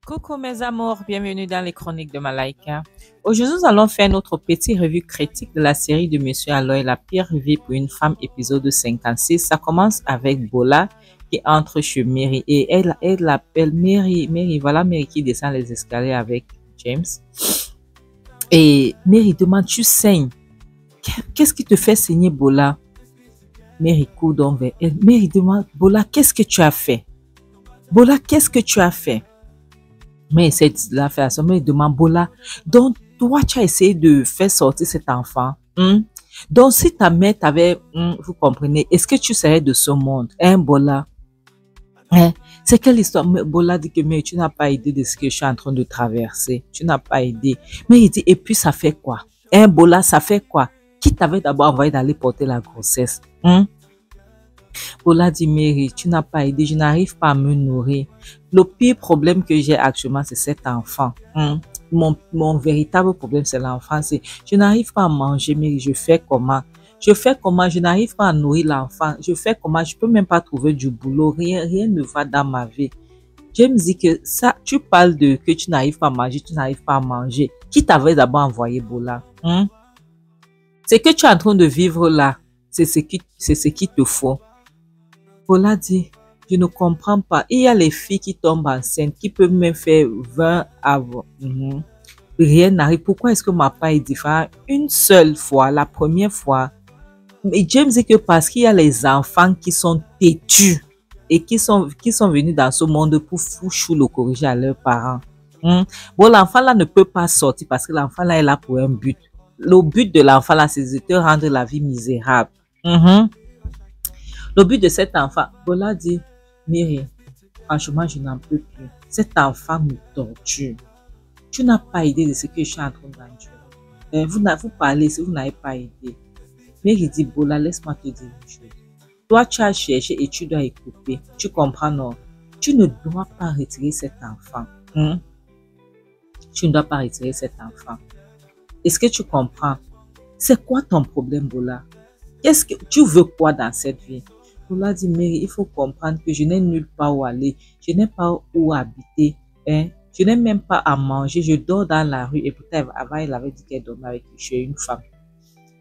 Coucou mes amours, bienvenue dans les chroniques de Malaika. Aujourd'hui, nous allons faire notre petite revue critique de la série de Monsieur Aloy, la pire vie pour une femme, épisode 56. Ça commence avec Bola qui entre chez Mary et elle l'appelle Mary. Voilà Mary qui descend les escaliers avec James. Et Mary demande, tu saignes. Qu'est-ce qui te fait saigner, Bola? Mary court donc vers elle. Mary demande, Bola, qu'est-ce que tu as fait? Bola, qu'est-ce que tu as fait? Mais c'est la façon, mais demande Bola. Donc, toi, tu as essayé de faire sortir cet enfant. Donc, si ta mère t'avait, vous comprenez, est-ce que tu serais de ce monde? Hein, Bola? Hein? C'est quelle histoire? Bola dit que, mais tu n'as pas idée de ce que je suis en train de traverser. Tu n'as pas idée. Mais il dit, et puis ça fait quoi? Hein, Bola, ça fait quoi? Qui t'avait d'abord envoyé d'aller porter la grossesse? Bola dit, Mary, tu n'as pas idée, je n'arrive pas à me nourrir. Le pire problème que j'ai actuellement, c'est cet enfant. Mon véritable problème, c'est l'enfant. Je n'arrive pas à manger, Mary, je fais comment? Je n'arrive pas à nourrir l'enfant. Je fais comment? Je peux même pas trouver du boulot. Rien ne va dans ma vie. James dit que ça, tu parles de que tu n'arrives pas à manger, tu n'arrives pas à manger. Qui t'avait d'abord envoyé, Bola? C'est que tu es en train de vivre là. C'est ce qu'il te faut. Bola dit, je ne comprends pas. Il y a les filles qui tombent enceintes, qui peuvent même faire 20 avant. Rien n'arrive. Pourquoi est-ce que ma part est différente? Une seule fois, la première fois. Mais James dit que parce qu'il y a les enfants qui sont têtus et qui sont venus dans ce monde pour foucher le corriger à leurs parents. Bon, l'enfant là ne peut pas sortir parce que l'enfant là est là pour un but. Le but de l'enfant là, c'est de te rendre la vie misérable. Le but de cet enfant, Bola dit, Mary, franchement, je n'en peux plus. Cet enfant me torture. Tu n'as pas idée de ce que je suis en train d'endurer. Vous parlez si vous n'avez pas idée. Mary dit, Bola, laisse-moi te dire une chose. Toi, tu as cherché et tu dois écouter. Tu comprends, non? Tu ne dois pas retirer cet enfant. Tu ne dois pas retirer cet enfant. Est-ce que tu comprends? C'est quoi ton problème, Bola? Qu'est-ce que tu veux quoi dans cette vie? Bola dit, Mary, il faut comprendre que je n'ai nulle part où aller. Je n'ai pas où habiter. Je n'ai même pas à manger. Je dors dans la rue. Et pourtant, avant, elle avait dit qu'elle dormait avec chez une femme.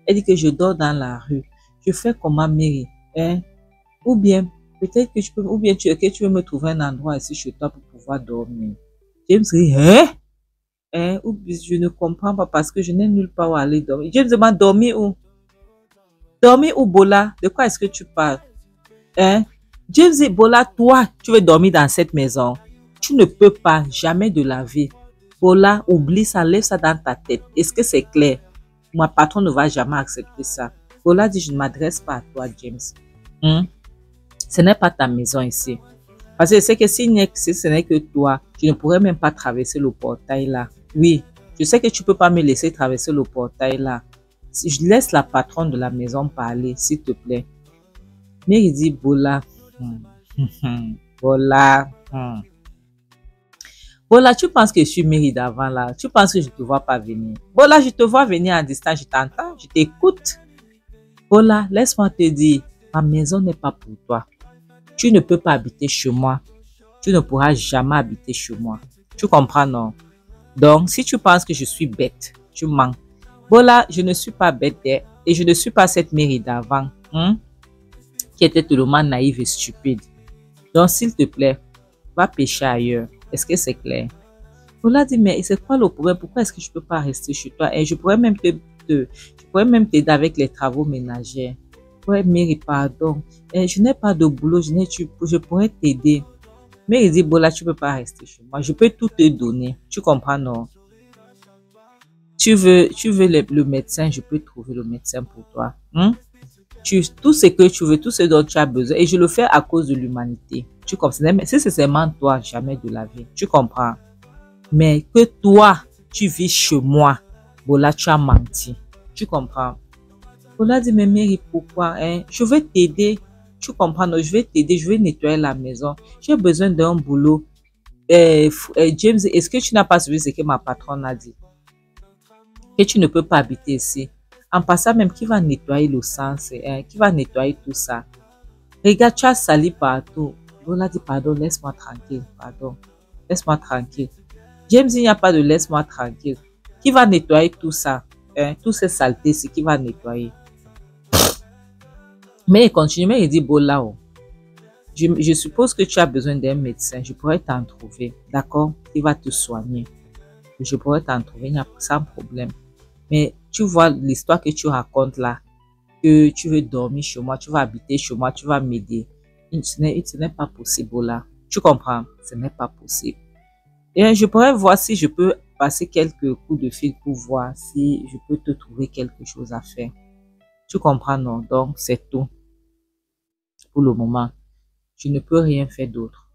Elle dit que je dors dans la rue. Je fais comment, Mary? Ou bien, peut-être que tu veux me trouver un endroit ici chez toi pour pouvoir dormir. James dit, ou bien, je ne comprends pas parce que je n'ai nulle part où aller dormir. James demande, dormir où? Dormir où, Bola? De quoi est-ce que tu parles? James dit, Bola, toi, tu veux dormir dans cette maison. Tu ne peux pas, jamais de la vie. Bola, oublie ça, lève ça dans ta tête. Est-ce que c'est clair? Mon patron ne va jamais accepter ça. Bola dit, je ne m'adresse pas à toi, James. Ce n'est pas ta maison ici. Parce que je sais que si ce n'est que toi, je ne pourrais même pas traverser le portail là. Oui, je sais que tu ne peux pas me laisser traverser le portail là. Si je laisse la patronne de la maison parler, s'il te plaît. Mais il dit, Bola, Bola, Bola, tu penses que je suis Mary d'avant là? Tu penses que je ne te vois pas venir? Bola, je te vois venir en distance, je t'entends, je t'écoute. Bola, laisse-moi te dire, ma maison n'est pas pour toi. Tu ne peux pas habiter chez moi. Tu ne pourras jamais habiter chez moi. Tu comprends, non? Donc, si tu penses que je suis bête, tu mens. Bola, je ne suis pas bête et je ne suis pas cette Mary d'avant. Qui était totalement naïve et stupide. Donc, s'il te plaît, va pêcher ailleurs. Est-ce que c'est clair? Bola dit, mais c'est quoi le problème? Pourquoi est-ce que je ne peux pas rester chez toi? Et je pourrais même t'aider avec les travaux ménagers. Ouais, Mary, pardon. Je n'ai pas de boulot, je pourrais t'aider. Mais il dit, Bola, tu ne peux pas rester chez moi. Je peux tout te donner. Tu comprends, non? Tu veux le médecin, je peux trouver le médecin pour toi. Tout ce que tu veux, tout ce dont tu as besoin. Et je le fais à cause de l'humanité. Tu comprends? Si c'est seulement toi, jamais de la vie. Tu comprends? Mais que toi, tu vis chez moi. Bola, tu as menti. Tu comprends? Bola dit, mais Mary, pourquoi? Je vais t'aider. Tu comprends? Non, je vais t'aider. Je vais nettoyer la maison. J'ai besoin d'un boulot. James, est-ce que tu n'as pas suivi ce que ma patronne a dit? Que tu ne peux pas habiter ici. En passant même, qui va nettoyer le sens? Qui va nettoyer tout ça? Regarde, tu as sali partout. Bola dit pardon, laisse-moi tranquille, pardon, laisse-moi tranquille. James, il n'y a pas de laisse-moi tranquille. Qui va nettoyer tout ça? Hein? Toutes ces saletés, c'est qui va nettoyer? Mais il continue, mais il dit Bola, oh, je suppose que tu as besoin d'un médecin, je pourrais t'en trouver, d'accord? Il va te soigner. Je pourrais t'en trouver, il n'y a pas sans problème. Mais tu vois l'histoire que tu racontes là, que tu veux dormir chez moi, tu vas habiter chez moi, tu vas m'aider. Ce n'est pas possible là. Tu comprends? Ce n'est pas possible. Et je pourrais voir si je peux passer quelques coups de fil pour voir si je peux te trouver quelque chose à faire. Tu comprends, non? Donc, c'est tout. Pour le moment, je ne peux rien faire d'autre.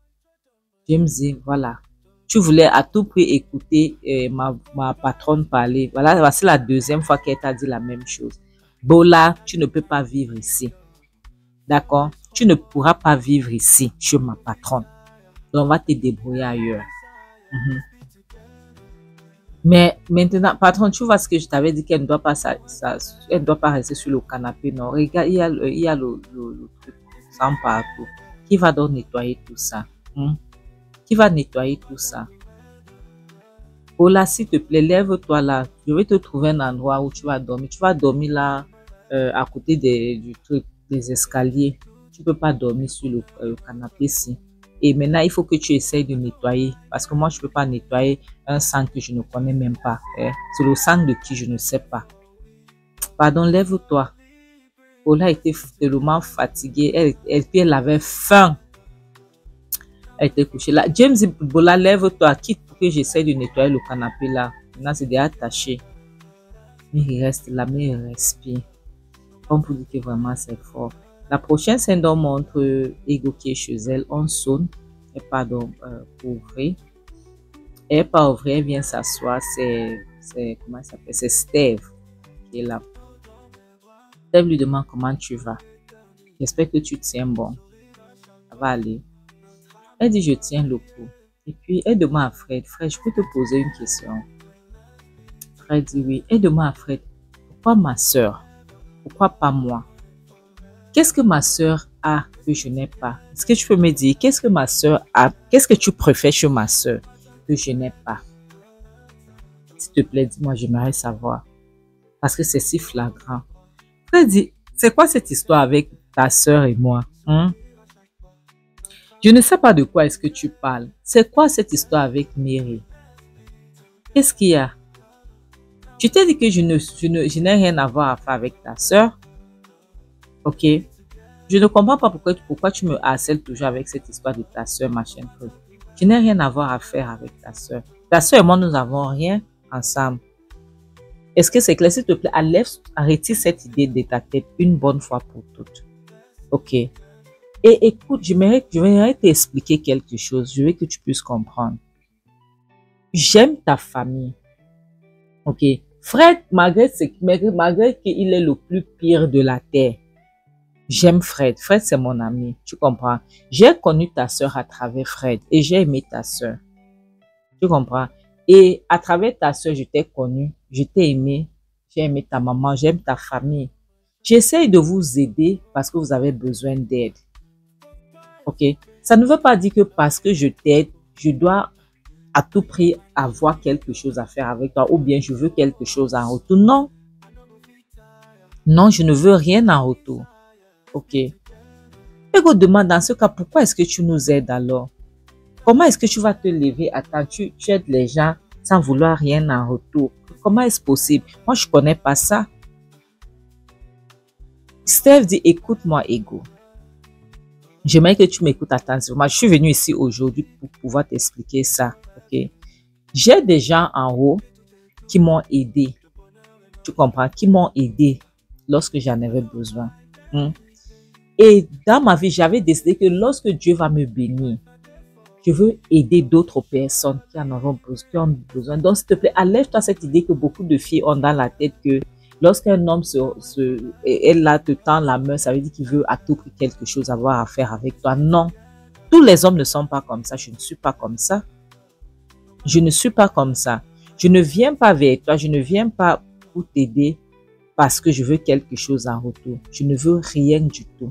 James dit, voilà. Tu voulais à tout prix écouter ma patronne parler. Voilà, voici la deuxième fois qu'elle t'a dit la même chose. Bola, tu ne peux pas vivre ici. D'accord? Tu ne pourras pas vivre ici, chez ma patronne. Donc, on va te débrouiller ailleurs. Mais maintenant, patron, tu vois ce que je t'avais dit qu'elle ne doit pas elle ne doit pas rester sur le canapé. Non, regarde, il y a le truc sang partout. Qui va donc nettoyer tout ça? Qui va nettoyer tout ça? Bola, s'il te plaît, lève-toi là. Je vais te trouver un endroit où tu vas dormir. Tu vas dormir là, à côté du truc, des escaliers. Tu ne peux pas dormir sur le canapé ici. Et maintenant, il faut que tu essayes de nettoyer. Parce que moi, je ne peux pas nettoyer un sang que je ne connais même pas. C'est le sang de qui je ne sais pas. Pardon, lève-toi. Bola était tellement fatiguée. Elle avait faim. Elle était couchée là. James, Bola, lève-toi. Quitte pour que j'essaie de nettoyer le canapé là. Maintenant, c'est déjà attaché. Mais il reste là, mais il respire. Comme pour dire que vraiment, c'est fort. La prochaine scène donc montre Ego qui est chez elle. On sonne. Elle part donc pour ouvrir. Elle part ouvrir, elle vient s'asseoir. Comment elle s'appelle? C'est Steve qui est là. Steve lui demande comment tu vas. J'espère que tu tiens bon. Ça va aller. Elle dit je tiens le coup. Et puis elle demande à Fred. Fred, je peux te poser une question? Fred dit oui. Elle demande à Fred. Pourquoi ma soeur? Pourquoi pas moi? Qu'est-ce que ma soeur a que je n'ai pas? Est-ce que tu peux me dire, qu'est-ce que ma soeur a? Qu'est-ce que tu préfères chez ma soeur que je n'ai pas? S'il te plaît, dis-moi, j'aimerais savoir. Parce que c'est si flagrant. Fred dit, c'est quoi cette histoire avec ta soeur et moi? Je ne sais pas de quoi est-ce que tu parles. C'est quoi cette histoire avec Mary? Qu'est-ce qu'il y a? Tu t'es dit que je n'ai rien à voir à faire avec ta soeur? Ok. Je ne comprends pas pourquoi tu me harcèles toujours avec cette histoire de ta soeur, machin truc. Je n'ai rien à voir à faire avec ta soeur. Ta soeur et moi, nous n'avons rien ensemble. Est-ce que c'est clair? S'il te plaît, retire cette idée de ta tête une bonne fois pour toutes. Ok. Et écoute, je vais t'expliquer quelque chose. Je veux que tu puisses comprendre. J'aime ta famille. Ok. Fred, malgré qu'il est le plus pire de la terre, j'aime Fred. Fred, c'est mon ami. Tu comprends? J'ai connu ta soeur à travers Fred et j'ai aimé ta soeur. Tu comprends? Et à travers ta soeur, je t'ai connu, je t'ai aimé, j'ai aimé ta maman, j'aime ta famille. J'essaye de vous aider parce que vous avez besoin d'aide. Ok? Ça ne veut pas dire que parce que je t'aide, je dois à tout prix avoir quelque chose à faire avec toi ou bien je veux quelque chose en retour. Non. Non, je ne veux rien en retour. Ok. Ego demande dans ce cas, pourquoi est-ce que tu nous aides alors? Comment est-ce que tu vas te lever? Attends, tu aides les gens sans vouloir rien en retour. Comment est-ce possible? Moi, je ne connais pas ça. Steve dit, écoute-moi, Ego. J'aimerais que tu m'écoutes attentivement. Je suis venu ici aujourd'hui pour pouvoir t'expliquer ça. Ok? J'ai des gens en haut qui m'ont aidé. Tu comprends? Qui m'ont aidé lorsque j'en avais besoin. Et dans ma vie, j'avais décidé que lorsque Dieu va me bénir, je veux aider d'autres personnes qui en ont besoin. Donc, s'il te plaît, enlève-toi cette idée que beaucoup de filles ont dans la tête que lorsqu'un homme te tend la main, ça veut dire qu'il veut à tout prix quelque chose avoir à faire avec toi. Non. Tous les hommes ne sont pas comme ça. Je ne suis pas comme ça. Je ne suis pas comme ça. Je ne viens pas vers toi. Je ne viens pas pour t'aider parce que je veux quelque chose en retour. Je ne veux rien du tout.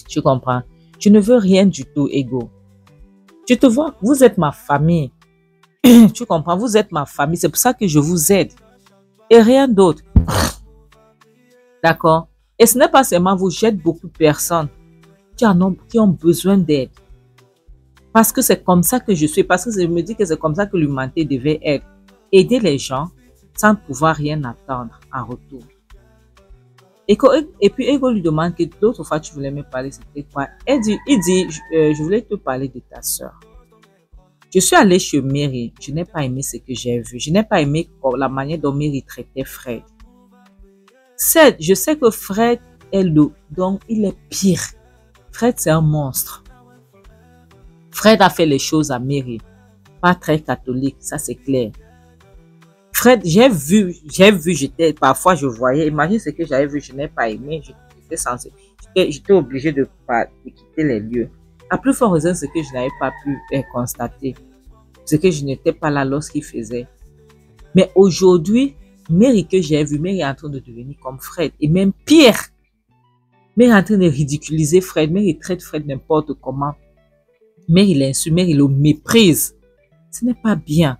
Tu comprends? Je ne veux rien du tout, Ego. Tu te vois, vous êtes ma famille. Tu comprends, vous êtes ma famille. C'est pour ça que je vous aide. Et rien d'autre. D'accord? Et ce n'est pas seulement vous, j'aide beaucoup de personnes qui ont besoin d'aide. Parce que c'est comme ça que je suis. Parce que je me dis que c'est comme ça que l'humanité devait être. Aider les gens sans pouvoir rien attendre en retour. Et puis Ego lui demande que l'autre fois tu voulais me parler, c'était quoi? Il dit, je voulais te parler de ta soeur. Je suis allée chez Mary. Je n'ai pas aimé ce que j'ai vu. Je n'ai pas aimé la manière dont Mary traitait Fred. Je sais que Fred est donc il est pire. Fred, c'est un monstre. Fred a fait les choses à Mary. Pas très catholique, ça c'est clair. Fred, j'ai vu, parfois je voyais, imagine ce que j'avais vu, je n'ai pas aimé, j'étais obligée de quitter les lieux. À plus fort raison, ce que je n'avais pas pu constater, c'est que je n'étais pas là lorsqu'il faisait. Mais aujourd'hui, Mary que j'ai vu, Mary est en train de devenir comme Fred, et même pire. Mary est en train de ridiculiser Fred, Mary traite Fred n'importe comment. Mary l'insulte, Mary le méprise. Ce n'est pas bien.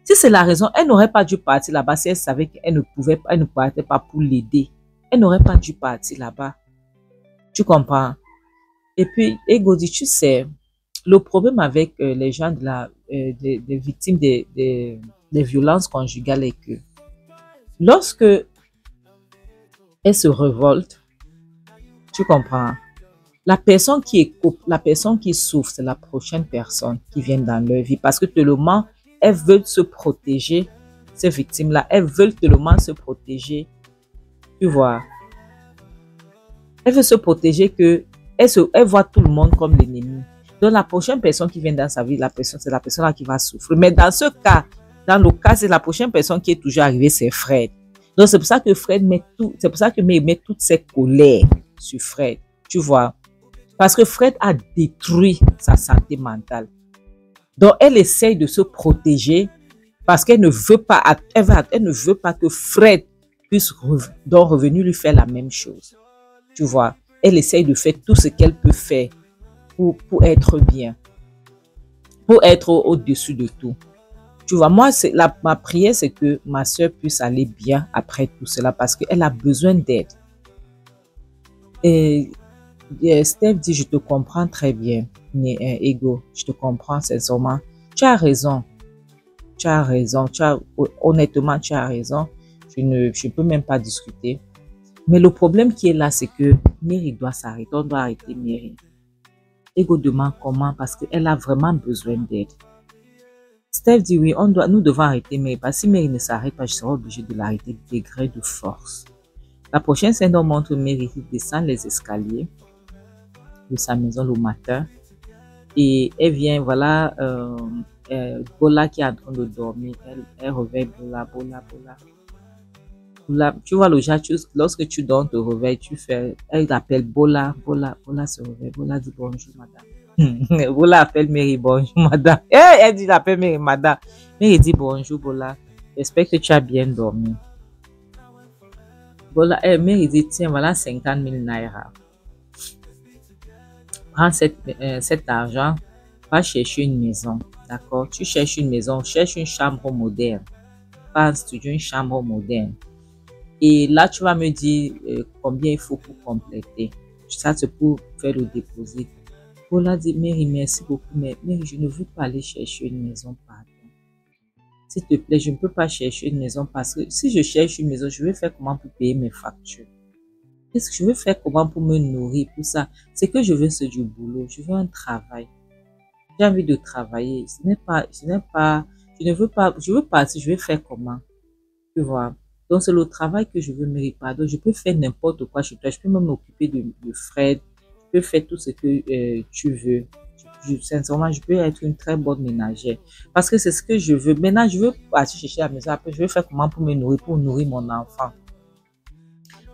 Si c'est la raison, elle n'aurait pas dû partir là-bas si elle savait qu'elle ne partait pas pour l'aider. Elle n'aurait pas dû partir là-bas. Tu comprends? Et puis, Ego dit, tu sais, le problème avec les gens des victimes des violences conjugales est que lorsque elles se révoltent, tu comprends? La personne qui souffre, c'est la prochaine personne qui vient dans leur vie. Parce que tellement, elles veulent se protéger, ces victimes-là, elles veulent tellement se protéger. Tu vois? Elles veulent se protéger que elles voient tout le monde comme l'ennemi. Donc, la prochaine personne qui vient dans sa vie, c'est la personne là qui va souffrir. Mais dans ce cas, dans le cas, c'est la prochaine personne qui est toujours arrivée, c'est Fred. Donc, c'est pour ça que c'est pour ça que Mary met toutes ses colères sur Fred. Tu vois? Parce que Fred a détruit sa santé mentale. Donc, elle essaye de se protéger parce qu'elle ne veut pas, elle ne veut pas que Fred puisse revenir lui faire la même chose. Tu vois, elle essaye de faire tout ce qu'elle peut faire pour être bien, pour être au-dessus de tout. Tu vois, moi, ma prière, c'est que ma soeur puisse aller bien après tout cela parce qu'elle a besoin d'aide. Et Steph dit, je te comprends très bien, mais Ego, je te comprends sincèrement. Tu as raison. Tu as raison. Honnêtement, tu as raison. Je ne peux même pas discuter. Mais le problème qui est là, c'est que Mary doit s'arrêter. On doit arrêter Mary. Ego demande comment parce qu'elle a vraiment besoin d'aide. Steph dit oui, nous devons arrêter Mary. Parce que si Mary ne s'arrête pas, je serai obligée de l'arrêter de gré de force. La prochaine scène montre Mary qui descend les escaliers de sa maison le matin et elle vient, voilà, Bola qui est en train de dormir, elle réveille Bola. Tu vois le genre, lorsque tu dors, te réveilles, elle appelle Bola se réveille, Bola dit bonjour madame. Bola appelle Mary, bonjour madame. Elle dit, appelle Mary madame. Mary dit bonjour Bola, j'espère que tu as bien dormi. Mary dit, tiens, voilà 50 000 naira. Prends cet argent, va chercher une maison, d'accord? Tu cherches une maison, cherche une chambre moderne, pas un studio, une chambre moderne. Et là, tu vas me dire combien il faut pour compléter. Ça, c'est pour faire le dépôt. Paula dit, Mary, merci beaucoup, mais Mary, je ne veux pas aller chercher une maison, pardon. S'il te plaît, je ne peux pas chercher une maison parce que si je cherche une maison, je vais faire comment pour payer mes factures? Qu'est-ce que je veux faire comment pour me nourrir, pour ça? C'est que je veux du boulot, je veux un travail. J'ai envie de travailler. Je veux partir, je vais faire comment? Tu vois? Donc, c'est le travail que je veux me réparer. Je peux faire n'importe quoi chez toi. Je peux même m'occuper de Fred. Je peux faire tout ce que tu veux. Sincèrement, je peux être une très bonne ménagère. Parce que c'est ce que je veux. Maintenant, je veux partir chercher à la maison. Après, je vais faire comment pour me nourrir, pour nourrir mon enfant.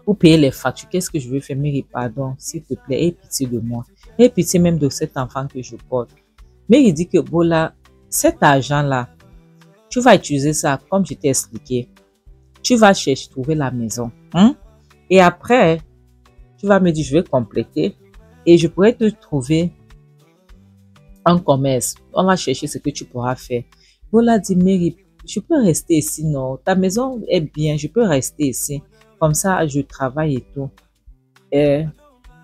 Pour payer les factures, qu'est-ce que je veux faire? Mary, pardon, s'il te plaît, aie pitié de moi. Aie pitié même de cet enfant que je porte. Mais il dit que, Bola, cet argent-là, tu vas utiliser ça comme je t'ai expliqué. Tu vas trouver la maison. Et après, tu vas me dire, je vais compléter. et je pourrais te trouver un commerce. On va chercher ce que tu pourras faire. Bola dit, Mary, je peux rester ici, non? Ta maison est bien, je peux rester ici. Comme ça, je travaille et tout.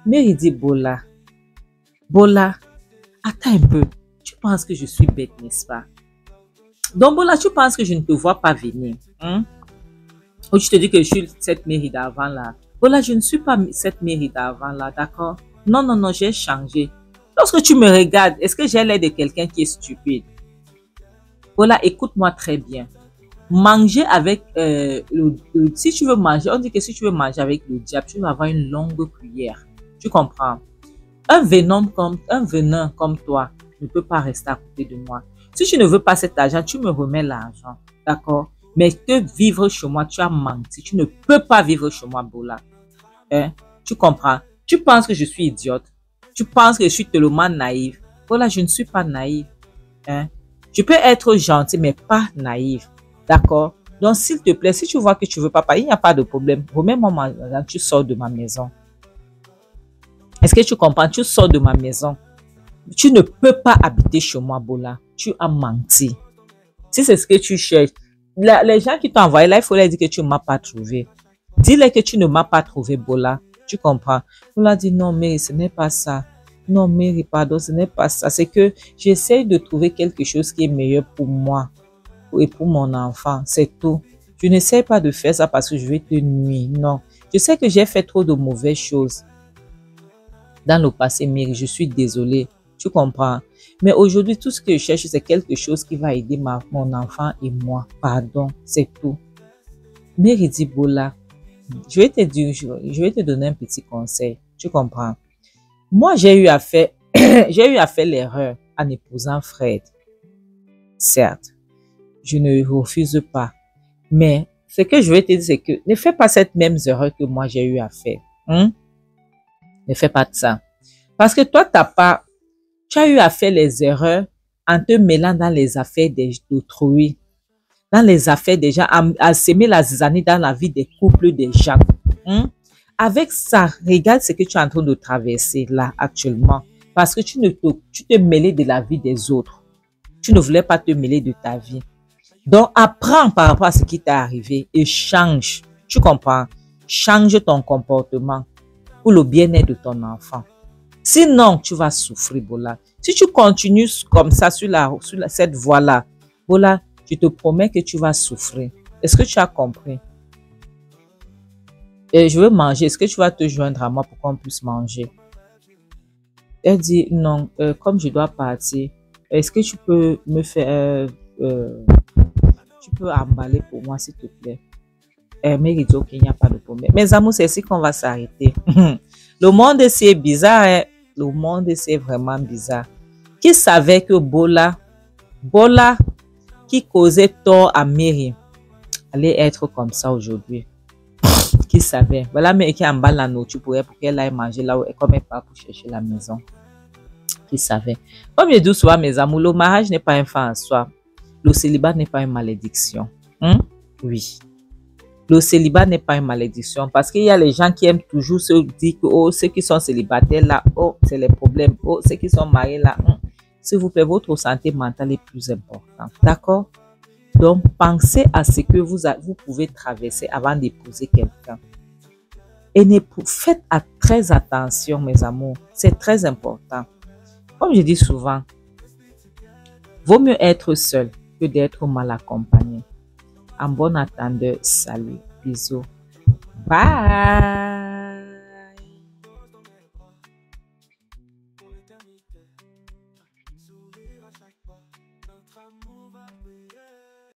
Mary dit, Bola, attends un peu. Tu penses que je suis bête, n'est-ce pas? Donc, Bola, tu penses que je ne te vois pas venir, hein? Ou tu te dis que je suis cette Mary d'avant là. Bola, je ne suis pas cette Mary d'avant là, d'accord? Non, non, non, j'ai changé. Lorsque tu me regardes, est-ce que j'ai l'air de quelqu'un qui est stupide? Voilà, écoute-moi très bien. Manger avec si tu veux manger, on dit que si tu veux manger avec le diable, tu vas avoir une longue cuillère. Tu comprends? Un venin comme toi ne peut pas rester à côté de moi. Si tu ne veux pas cet argent, tu me remets l'argent. D'accord? Mais que vivre chez moi, tu as menti. Tu ne peux pas vivre chez moi, Bola. Hein? Tu comprends? Tu penses que je suis idiote? Tu penses que je suis tellement naïve? Voilà, je ne suis pas naïve. Hein? Je peux être gentil, mais pas naïve. D'accord? Donc, s'il te plaît, si tu vois que tu veux pas, il n'y a pas de problème. Remets-moi mon argent, tu sors de ma maison. Est-ce que tu comprends? Tu sors de ma maison. Tu ne peux pas habiter chez moi, Bola. Tu as menti. Si c'est ce que tu cherches, les gens qui t'ont envoyé là, il faut leur dire que tu ne m'as pas trouvé. Dis-leur que tu ne m'as pas trouvé, Bola. Tu comprends? Bola dit non, mais ce n'est pas ça. Non, Mary, pardon, ce n'est pas ça. C'est que j'essaye de trouver quelque chose qui est meilleur pour moi et pour mon enfant. C'est tout. Je n'essaie pas de faire ça parce que je vais te nuire. Non. Je sais que j'ai fait trop de mauvaises choses dans le passé, Mary. Je suis désolée. Tu comprends? Mais aujourd'hui, tout ce que je cherche, c'est quelque chose qui va aider mon enfant et moi. Pardon, c'est tout. Mary dit, Bola, je vais te donner un petit conseil. Tu comprends? Moi, j'ai eu à faire, j'ai eu à faire l'erreur en épousant Fred. Certes, je ne refuse pas. Mais ce que je vais te dire, c'est que ne fais pas cette même erreur que moi j'ai eu à faire. Hein? Ne fais pas de ça. Parce que toi, tu as eu à faire les erreurs en te mêlant dans les affaires d'autrui, dans les affaires des gens, à s'aimer la zizanie dans la vie des couples des gens. Hein? Avec ça, regarde ce que tu es en train de traverser là actuellement. Parce que tu te mêlais de la vie des autres. Tu ne voulais pas te mêler de ta vie. Donc, apprends par rapport à ce qui t'est arrivé et change. Tu comprends? Change ton comportement pour le bien-être de ton enfant. Sinon, tu vas souffrir, Bola. Si tu continues comme ça sur cette voie-là, Bola, je te promets que tu vas souffrir. Est-ce que tu as compris? Et je veux manger. Est-ce que tu vas te joindre à moi pour qu'on puisse manger? Elle dit non, comme je dois partir, est-ce que tu peux me faire, tu peux emballer pour moi s'il te plaît? Mais il dit ok, il n'y a pas de problème. Mes amours, c'est ici qu'on va s'arrêter. Le monde c'est bizarre, hein? Le monde c'est vraiment bizarre. Qui savait que Bola qui causait tort à Mary allait être comme ça aujourd'hui? Qui savait? Voilà, mais qui emballe la nourriture pour qu'elle aille manger là où comme elle part pour chercher la maison. Qui savait? Comme je dis souvent, mes amours, le mariage n'est pas un fin en soi. Le célibat n'est pas une malédiction. Oui. Le célibat n'est pas une malédiction parce qu'il y a les gens qui aiment toujours se dire que oh, ceux qui sont célibataires là, oh, c'est les problèmes. Oh, ceux qui sont mariés là, s'il vous plaît, votre santé mentale est plus importante. D'accord? Donc, pensez à ce que vous pouvez traverser avant d'épouser quelqu'un. Et faites très attention, mes amours. C'est très important. Comme je dis souvent, vaut mieux être seul que d'être mal accompagné. En bon attendeur, salut, bisous, bye.